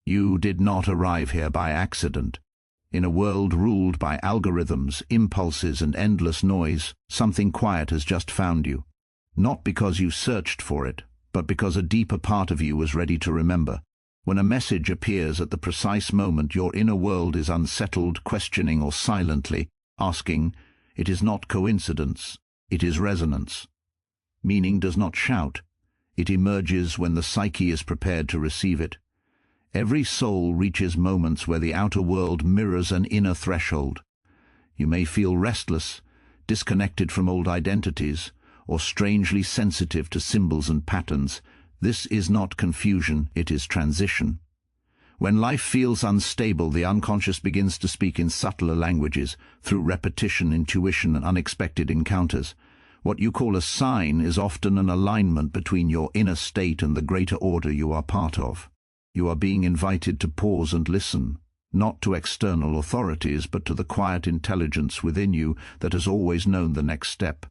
You did not arrive here by accident. In a world ruled by algorithms, impulses, and endless noise, something quiet has just found you. Not because you searched for it, but because a deeper part of you was ready to remember. When a message appears at the precise moment your inner world is unsettled, questioning, or silently asking, it is not coincidence, it is resonance. Meaning does not shout. It emerges when the psyche is prepared to receive it. Every soul reaches moments where the outer world mirrors an inner threshold. You may feel restless, disconnected from old identities, or strangely sensitive to symbols and patterns. This is not confusion, it is transition. When life feels unstable, the unconscious begins to speak in subtler languages, through repetition, intuition, and unexpected encounters. What you call a sign is often an alignment between your inner state and the greater order you are part of. You are being invited to pause and listen, not to external authorities, but to the quiet intelligence within you that has always known the next step.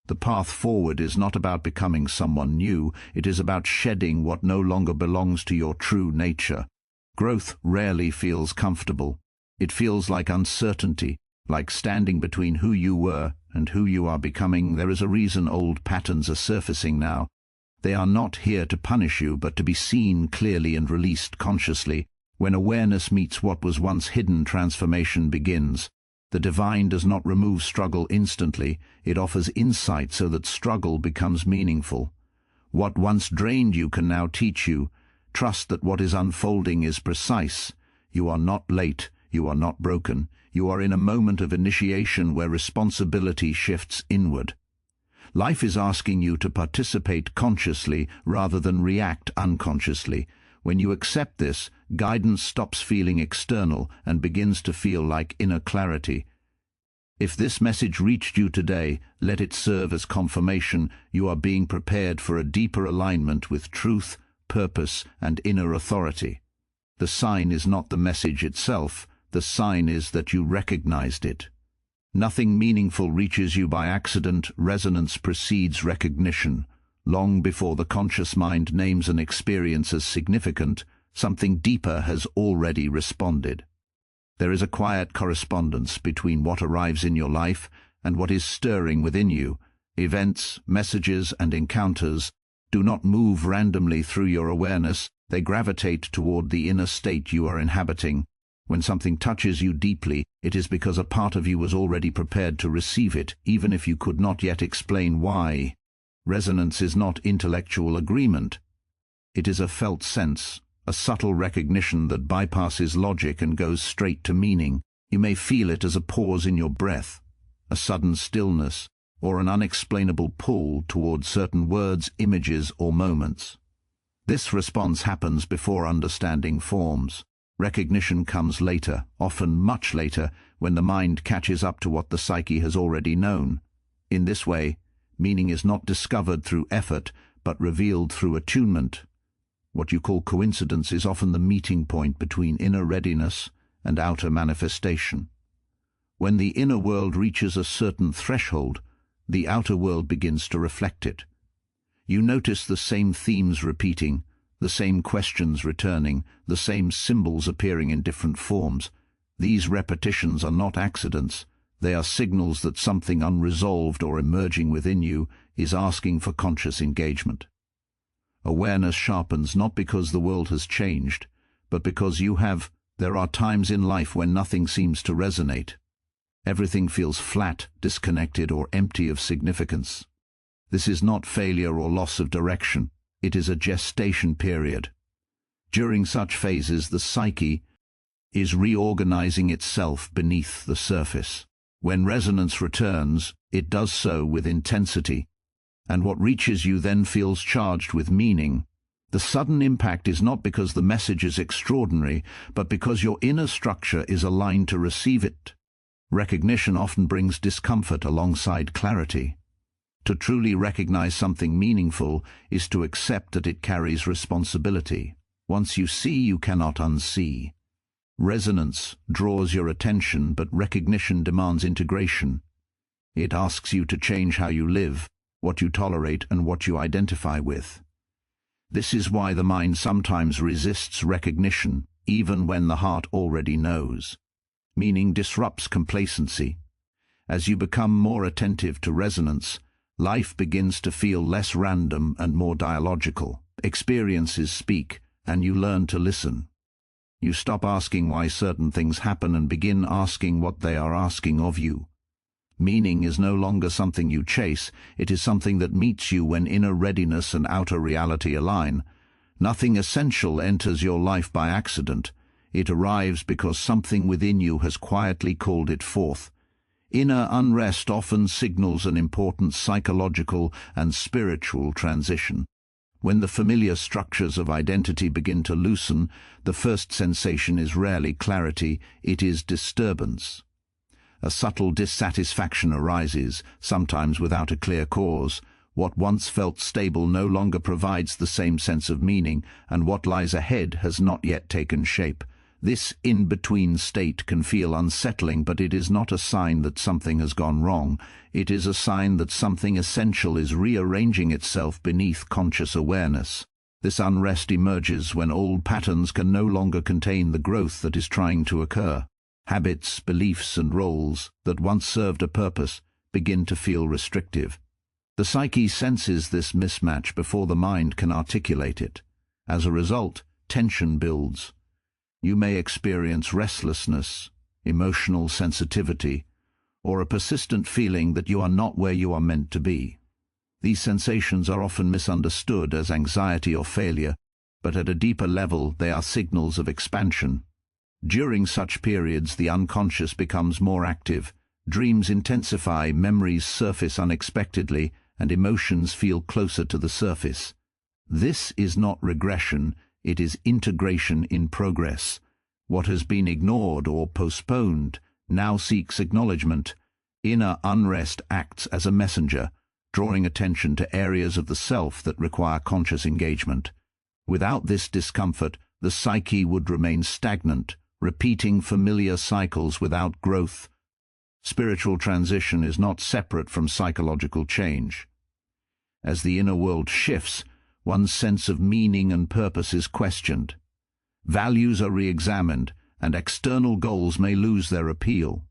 The path forward is not about becoming someone new, it is about shedding what no longer belongs to your true nature. Growth rarely feels comfortable. It feels like uncertainty, like standing between who you were and who you are becoming. There is a reason old patterns are surfacing now. They are not here to punish you, but to be seen clearly and released consciously. When awareness meets what was once hidden, transformation begins. The divine does not remove struggle instantly, it offers insight so that struggle becomes meaningful. What once drained you can now teach you. Trust that what is unfolding is precise. You are not late, you are not broken. You are in a moment of initiation where responsibility shifts inward. Life is asking you to participate consciously rather than react unconsciously. When you accept this, guidance stops feeling external and begins to feel like inner clarity. If this message reached you today, let it serve as confirmation you are being prepared for a deeper alignment with truth, purpose, and inner authority. The sign is not the message itself, the sign is that you recognized it. Nothing meaningful reaches you by accident. Resonance precedes recognition. Long before the conscious mind names an experience as significant, something deeper has already responded. There is a quiet correspondence between what arrives in your life and what is stirring within you. Events, messages, and encounters do not move randomly through your awareness, they gravitate toward the inner state you are inhabiting. When something touches you deeply, it is because a part of you was already prepared to receive it, even if you could not yet explain why. Resonance is not intellectual agreement. It is a felt sense, a subtle recognition that bypasses logic and goes straight to meaning. You may feel it as a pause in your breath, a sudden stillness, or an unexplainable pull toward certain words, images, or moments. This response happens before understanding forms. Recognition comes later, often much later, when the mind catches up to what the psyche has already known. In this way, meaning is not discovered through effort, but revealed through attunement. What you call coincidence is often the meeting point between inner readiness and outer manifestation. When the inner world reaches a certain threshold, the outer world begins to reflect it. You notice the same themes repeating, the same questions returning, the same symbols appearing in different forms. These repetitions are not accidents. They are signals that something unresolved or emerging within you is asking for conscious engagement. Awareness sharpens not because the world has changed, but because you have. There are times in life when nothing seems to resonate. Everything feels flat, disconnected, or empty of significance. This is not failure or loss of direction. It is a gestation period. During such phases, the psyche is reorganizing itself beneath the surface. When resonance returns, it does so with intensity, and what reaches you then feels charged with meaning. The sudden impact is not because the message is extraordinary, but because your inner structure is aligned to receive it. Recognition often brings discomfort alongside clarity. To truly recognize something meaningful is to accept that it carries responsibility. Once you see, you cannot unsee. Resonance draws your attention, but recognition demands integration. It asks you to change how you live, what you tolerate, and what you identify with. This is why the mind sometimes resists recognition. even when the heart already knows. Meaning disrupts complacency. As you become more attentive to resonance, life begins to feel less random and more dialogical. Experiences speak, and you learn to listen. You stop asking why certain things happen and begin asking what they are asking of you. Meaning is no longer something you chase, it is something that meets you when inner readiness and outer reality align. Nothing essential enters your life by accident. It arrives because something within you has quietly called it forth. Inner unrest often signals an important psychological and spiritual transition. When the familiar structures of identity begin to loosen, the first sensation is rarely clarity, it is disturbance. A subtle dissatisfaction arises, sometimes without a clear cause. What once felt stable no longer provides the same sense of meaning, and what lies ahead has not yet taken shape. This in-between state can feel unsettling, but it is not a sign that something has gone wrong. It is a sign that something essential is rearranging itself beneath conscious awareness. This unrest emerges when old patterns can no longer contain the growth that is trying to occur. Habits, beliefs, and roles that once served a purpose begin to feel restrictive. The psyche senses this mismatch before the mind can articulate it. As a result, tension builds. You may experience restlessness, emotional sensitivity, or a persistent feeling that you are not where you are meant to be. These sensations are often misunderstood as anxiety or failure, but at a deeper level they are signals of expansion. During such periods, the unconscious becomes more active, dreams intensify, memories surface unexpectedly, and emotions feel closer to the surface. This is not regression, it is integration in progress. What has been ignored or postponed now seeks acknowledgement. Inner unrest acts as a messenger, drawing attention to areas of the self that require conscious engagement. Without this discomfort, the psyche would remain stagnant, repeating familiar cycles without growth. Spiritual transition is not separate from psychological change. As the inner world shifts, one's sense of meaning and purpose is questioned. Values are re-examined, and external goals may lose their appeal.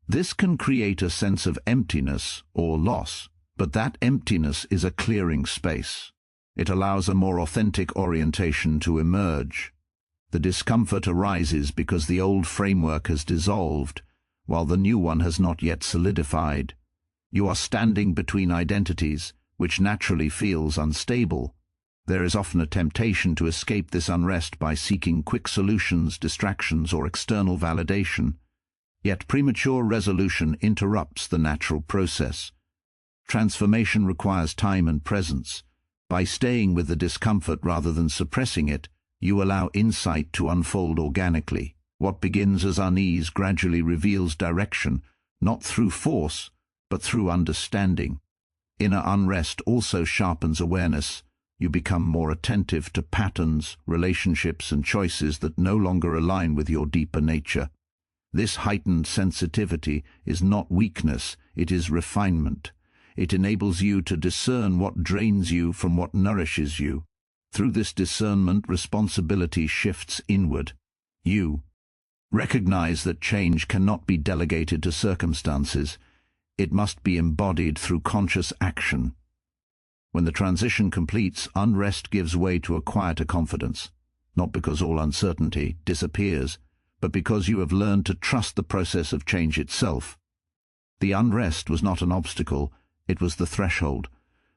This can create a sense of emptiness or loss, but that emptiness is a clearing space. It allows a more authentic orientation to emerge. The discomfort arises because the old framework has dissolved, while the new one has not yet solidified. You are standing between identities, which naturally feels unstable. There is often a temptation to escape this unrest by seeking quick solutions, distractions, or external validation. Yet premature resolution interrupts the natural process. Transformation requires time and presence. By staying with the discomfort rather than suppressing it, you allow insight to unfold organically. What begins as unease gradually reveals direction, not through force, but through understanding. Inner unrest also sharpens awareness. You become more attentive to patterns, relationships, and choices that no longer align with your deeper nature. This heightened sensitivity is not weakness, it is refinement. It enables you to discern what drains you from what nourishes you. Through this discernment, responsibility shifts inward. You recognize that change cannot be delegated to circumstances. It must be embodied through conscious action. When the transition completes, unrest gives way to a quieter confidence, not because all uncertainty disappears, but because you have learned to trust the process of change itself. The unrest was not an obstacle, it was the threshold.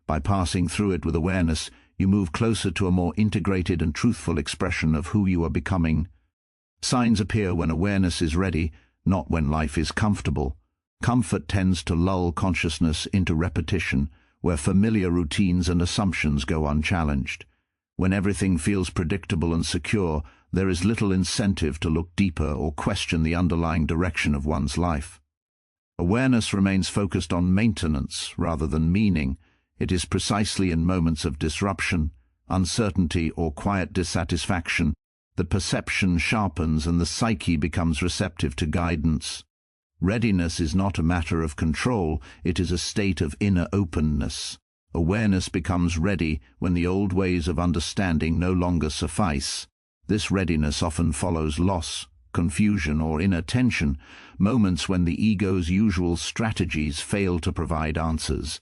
By passing through it with awareness, you move closer to a more integrated and truthful expression of who you are becoming. Signs appear when awareness is ready, not when life is comfortable. Comfort tends to lull consciousness into repetition, where familiar routines and assumptions go unchallenged. When everything feels predictable and secure, there is little incentive to look deeper or question the underlying direction of one's life. Awareness remains focused on maintenance rather than meaning. It is precisely in moments of disruption, uncertainty, or quiet dissatisfaction that perception sharpens and the psyche becomes receptive to guidance. Readiness is not a matter of control, it is a state of inner openness. Awareness becomes ready when the old ways of understanding no longer suffice. This readiness often follows loss, confusion, or inner tension, moments when the ego's usual strategies fail to provide answers.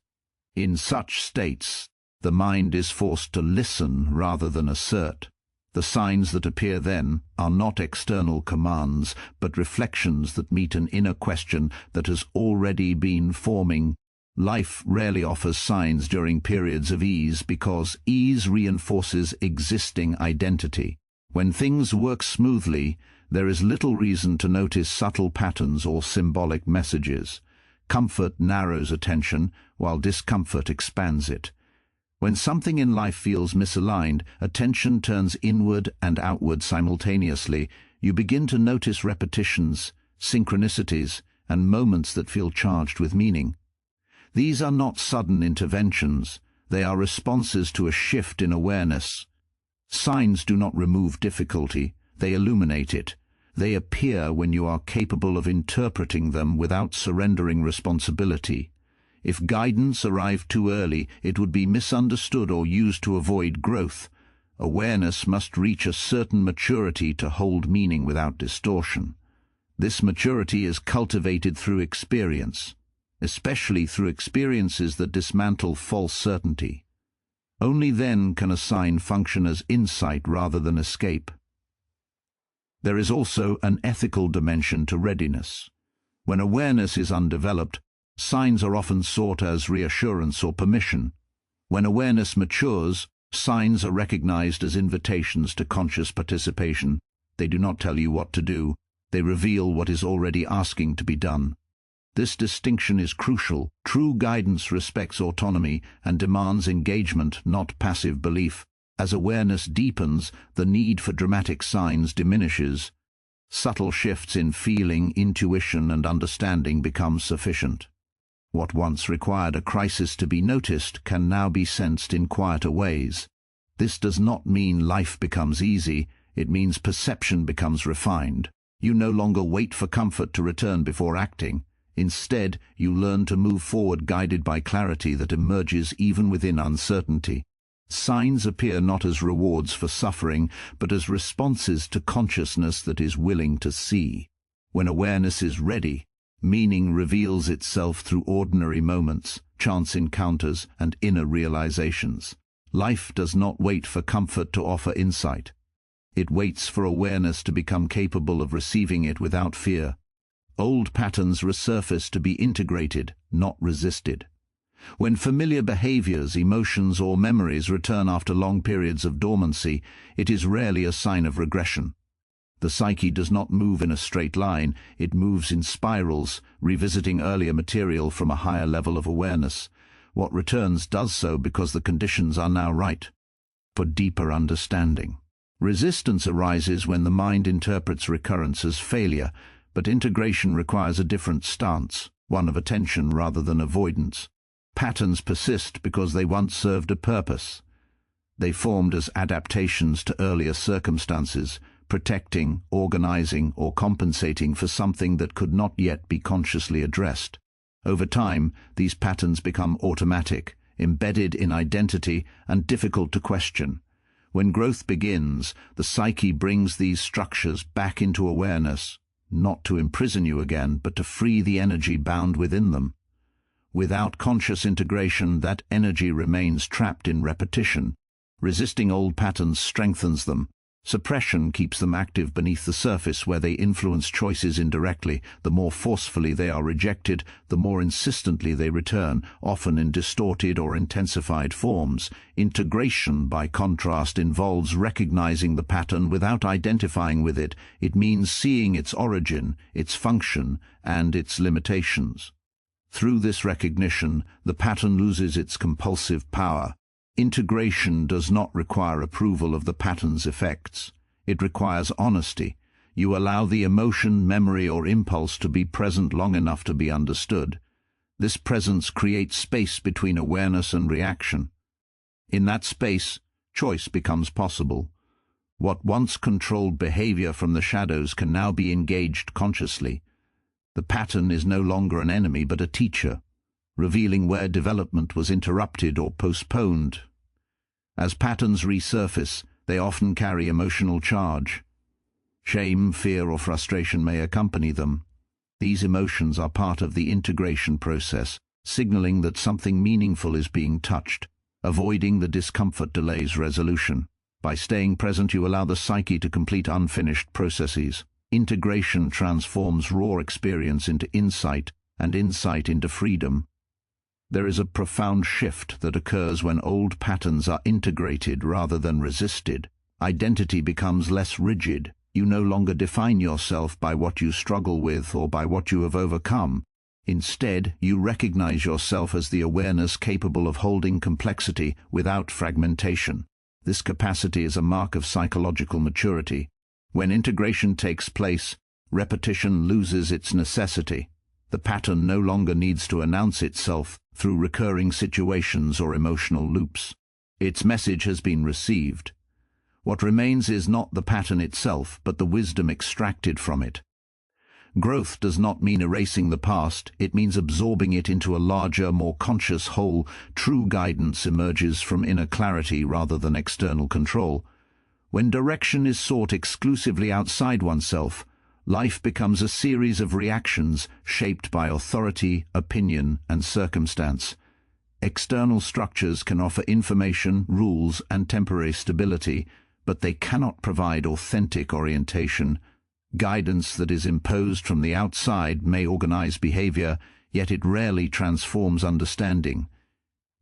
In such states, the mind is forced to listen rather than assert. The signs that appear then are not external commands, but reflections that meet an inner question that has already been forming. Life rarely offers signs during periods of ease because ease reinforces existing identity. When things work smoothly, there is little reason to notice subtle patterns or symbolic messages. Comfort narrows attention, while discomfort expands it. When something in life feels misaligned, attention turns inward and outward simultaneously. You begin to notice repetitions, synchronicities, and moments that feel charged with meaning. These are not sudden interventions. They are responses to a shift in awareness. Signs do not remove difficulty, they illuminate it. They appear when you are capable of interpreting them without surrendering responsibility. If guidance arrived too early, it would be misunderstood or used to avoid growth. Awareness must reach a certain maturity to hold meaning without distortion. This maturity is cultivated through experience, especially through experiences that dismantle false certainty. Only then can a sign function as insight rather than escape. There is also an ethical dimension to readiness. When awareness is undeveloped, signs are often sought as reassurance or permission. When awareness matures, signs are recognized as invitations to conscious participation. They do not tell you what to do. They reveal what is already asking to be done. This distinction is crucial. True guidance respects autonomy and demands engagement, not passive belief. As awareness deepens, the need for dramatic signs diminishes. Subtle shifts in feeling, intuition, and understanding become sufficient. What once required a crisis to be noticed can now be sensed in quieter ways. This does not mean life becomes easy, it means perception becomes refined. You no longer wait for comfort to return before acting. Instead, you learn to move forward guided by clarity that emerges even within uncertainty. Signs appear not as rewards for suffering, but as responses to consciousness that is willing to see. When awareness is ready, meaning reveals itself through ordinary moments, chance encounters, and inner realizations. Life does not wait for comfort to offer insight. It waits for awareness to become capable of receiving it without fear. Old patterns resurface to be integrated, not resisted. When familiar behaviors, emotions, or memories return after long periods of dormancy, it is rarely a sign of regression. The psyche does not move in a straight line, it moves in spirals, revisiting earlier material from a higher level of awareness. What returns does so because the conditions are now right for deeper understanding. Resistance arises when the mind interprets recurrence as failure, but integration requires a different stance, one of attention rather than avoidance. Patterns persist because they once served a purpose. They formed as adaptations to earlier circumstances, protecting, organizing, or compensating for something that could not yet be consciously addressed. Over time, these patterns become automatic, embedded in identity, and difficult to question. When growth begins, the psyche brings these structures back into awareness, not to imprison you again, but to free the energy bound within them. Without conscious integration, that energy remains trapped in repetition. Resisting old patterns strengthens them. Suppression keeps them active beneath the surface where they influence choices indirectly. The more forcefully they are rejected, the more insistently they return, often in distorted or intensified forms. Integration, by contrast, involves recognizing the pattern without identifying with it. It means seeing its origin, its function, and its limitations. Through this recognition, the pattern loses its compulsive power. Integration does not require approval of the pattern's effects. It requires honesty. You allow the emotion, memory, or impulse to be present long enough to be understood. This presence creates space between awareness and reaction. In that space, choice becomes possible. What once controlled behavior from the shadows can now be engaged consciously. The pattern is no longer an enemy but a teacher, revealing where development was interrupted or postponed. As patterns resurface, They often carry emotional charge. Shame, fear, or frustration may accompany them. These emotions are part of the integration process, signaling that something meaningful is being touched. Avoiding the discomfort delays resolution. By staying present, you allow the psyche to complete unfinished processes. Integration transforms raw experience into insight, and insight into freedom. There is a profound shift that occurs when old patterns are integrated rather than resisted. Identity becomes less rigid. You no longer define yourself by what you struggle with or by what you have overcome. Instead, you recognize yourself as the awareness capable of holding complexity without fragmentation. This capacity is a mark of psychological maturity. When integration takes place, repetition loses its necessity. The pattern no longer needs to announce itself through recurring situations or emotional loops. Its message has been received. What remains is not the pattern itself, but the wisdom extracted from it. Growth does not mean erasing the past, it means absorbing it into a larger, more conscious whole. True guidance emerges from inner clarity rather than external control. When direction is sought exclusively outside oneself, life becomes a series of reactions shaped by authority, opinion, and circumstance. External structures can offer information, rules, and temporary stability, but they cannot provide authentic orientation. Guidance that is imposed from the outside may organize behavior, yet it rarely transforms understanding.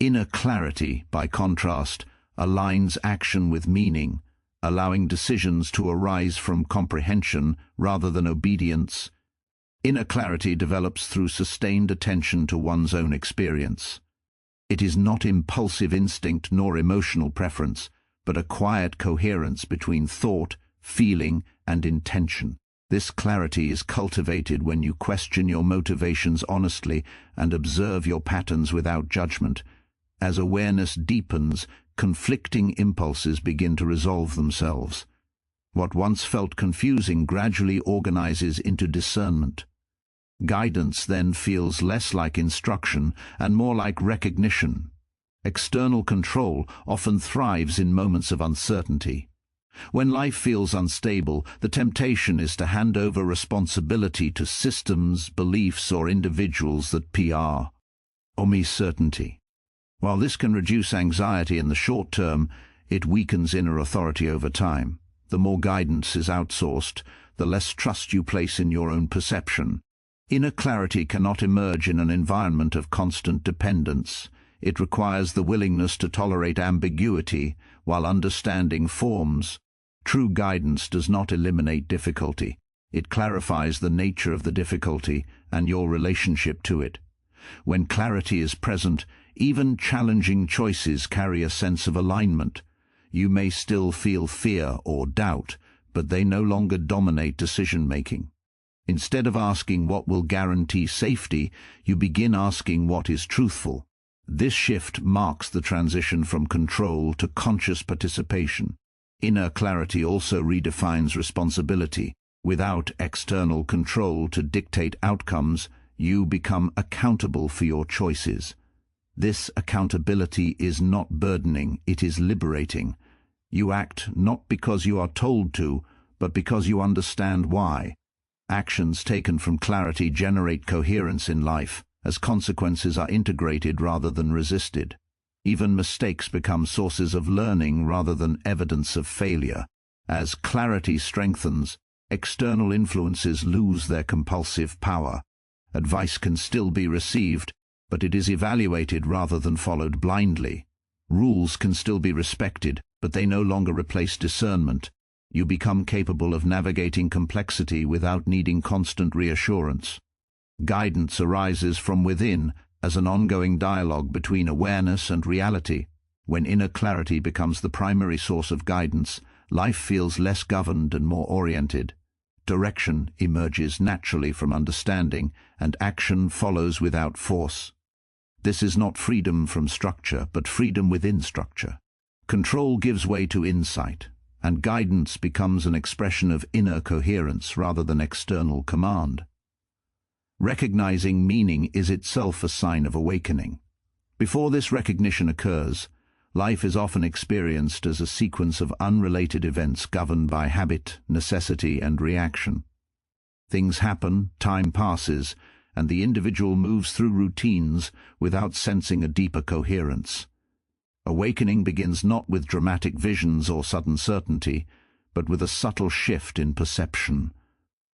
Inner clarity, by contrast, aligns action with meaning, allowing decisions to arise from comprehension rather than obedience. Inner clarity develops through sustained attention to one's own experience. It is not impulsive instinct nor emotional preference, but a quiet coherence between thought, feeling, and intention. This clarity is cultivated when you question your motivations honestly and observe your patterns without judgment. As awareness deepens, conflicting impulses begin to resolve themselves. What once felt confusing gradually organizes into discernment. Guidance then feels less like instruction and more like recognition. External control often thrives in moments of uncertainty. When life feels unstable, the temptation is to hand over responsibility to systems, beliefs, or individuals that promise certainty. While this can reduce anxiety in the short term, it weakens inner authority over time. The more guidance is outsourced, the less trust you place in your own perception. Inner clarity cannot emerge in an environment of constant dependence. It requires the willingness to tolerate ambiguity while understanding forms. True guidance does not eliminate difficulty. It clarifies the nature of the difficulty and your relationship to it. When clarity is present, even challenging choices carry a sense of alignment. You may still feel fear or doubt, but they no longer dominate decision-making. Instead of asking what will guarantee safety, you begin asking what is truthful. This shift marks the transition from control to conscious participation. Inner clarity also redefines responsibility. Without external control to dictate outcomes, you become accountable for your choices. This accountability is not burdening, it is liberating. You act not because you are told to, but because you understand why. Actions taken from clarity generate coherence in life, as consequences are integrated rather than resisted. Even mistakes become sources of learning rather than evidence of failure. As clarity strengthens, external influences lose their compulsive power. Advice can still be received, but it is evaluated rather than followed blindly. Rules can still be respected, but they no longer replace discernment. You become capable of navigating complexity without needing constant reassurance. Guidance arises from within as an ongoing dialogue between awareness and reality. When inner clarity becomes the primary source of guidance, life feels less governed and more oriented. Direction emerges naturally from understanding, and action follows without force. This is not freedom from structure, but freedom within structure. Control gives way to insight, and guidance becomes an expression of inner coherence rather than external command. Recognizing meaning is itself a sign of awakening. Before this recognition occurs, Life is often experienced as a sequence of unrelated events governed by habit, necessity, and reaction. Things happen, time passes, and the individual moves through routines without sensing a deeper coherence. Awakening begins not with dramatic visions or sudden certainty, but with a subtle shift in perception.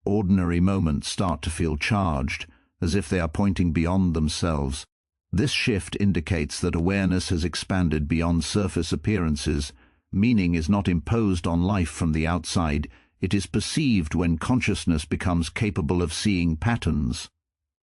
Ordinary moments start to feel charged, as if they are pointing beyond themselves. This shift indicates that awareness has expanded beyond surface appearances. Meaning is not imposed on life from the outside, it is perceived when consciousness becomes capable of seeing patterns.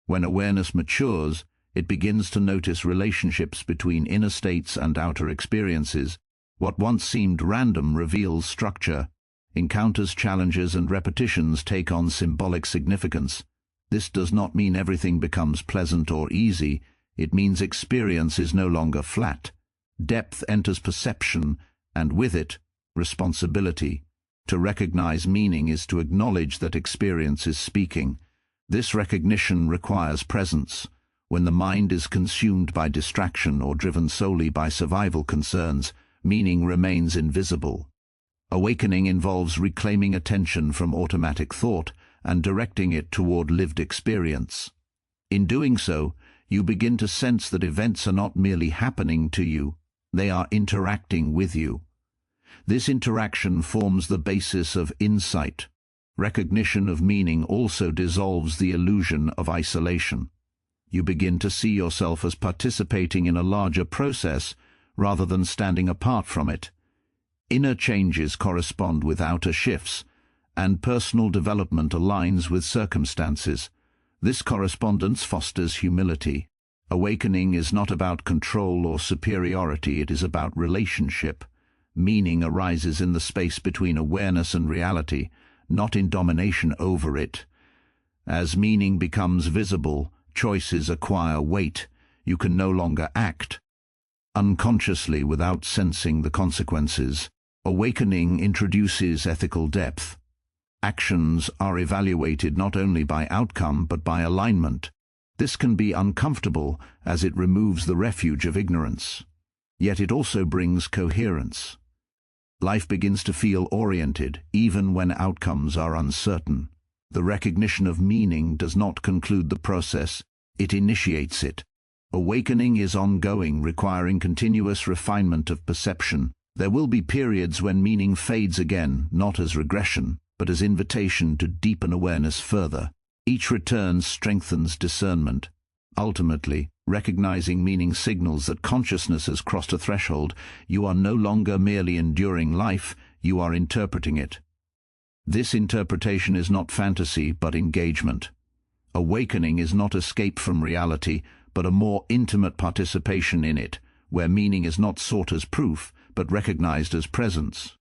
When awareness matures, it begins to notice relationships between inner states and outer experiences. What once seemed random reveals structure. Encounters, challenges, and repetitions take on symbolic significance. This does not mean everything becomes pleasant or easy. It means experience is no longer flat. Depth enters perception, and with it, responsibility. To recognize meaning is to acknowledge that experience is speaking. This recognition requires presence. When the mind is consumed by distraction or driven solely by survival concerns, meaning remains invisible. Awakening involves reclaiming attention from automatic thought and directing it toward lived experience. In doing so, you begin to sense that events are not merely happening to you, they are interacting with you. This interaction forms the basis of insight. Recognition of meaning also dissolves the illusion of isolation. You begin to see yourself as participating in a larger process rather than standing apart from it. Inner changes correspond with outer shifts, and personal development aligns with circumstances. This correspondence fosters humility. Awakening is not about control or superiority, it is about relationship. Meaning arises in the space between awareness and reality, not in domination over it. As meaning becomes visible, choices acquire weight. You can no longer act unconsciously without sensing the consequences. Awakening introduces ethical depth. Actions are evaluated not only by outcome but by alignment. This can be uncomfortable as it removes the refuge of ignorance. Yet it also brings coherence. Life begins to feel oriented, even when outcomes are uncertain. The recognition of meaning does not conclude the process, it initiates it. Awakening is ongoing, requiring continuous refinement of perception. There will be periods when meaning fades again, not as regression, but as invitation to deepen awareness further. Each return strengthens discernment. Ultimately, recognizing meaning signals that consciousness has crossed a threshold. You are no longer merely enduring life, you are interpreting it. This interpretation is not fantasy, but engagement. Awakening is not escape from reality, but a more intimate participation in it, where meaning is not sought as proof, but recognized as presence.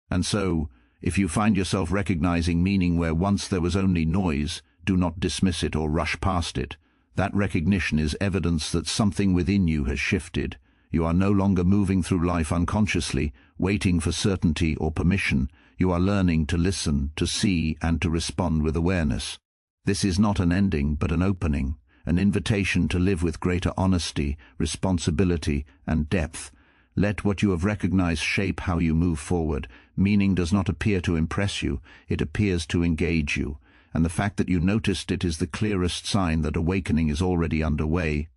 And so, if you find yourself recognizing meaning where once there was only noise, do not dismiss it or rush past it. That recognition is evidence that something within you has shifted. You are no longer moving through life unconsciously, waiting for certainty or permission. You are learning to listen, to see, and to respond with awareness. This is not an ending, but an opening, an invitation to live with greater honesty, responsibility, and depth. Let what you have recognized shape how you move forward. Meaning does not appear to impress you, it appears to engage you. And the fact that you noticed it is the clearest sign that awakening is already underway.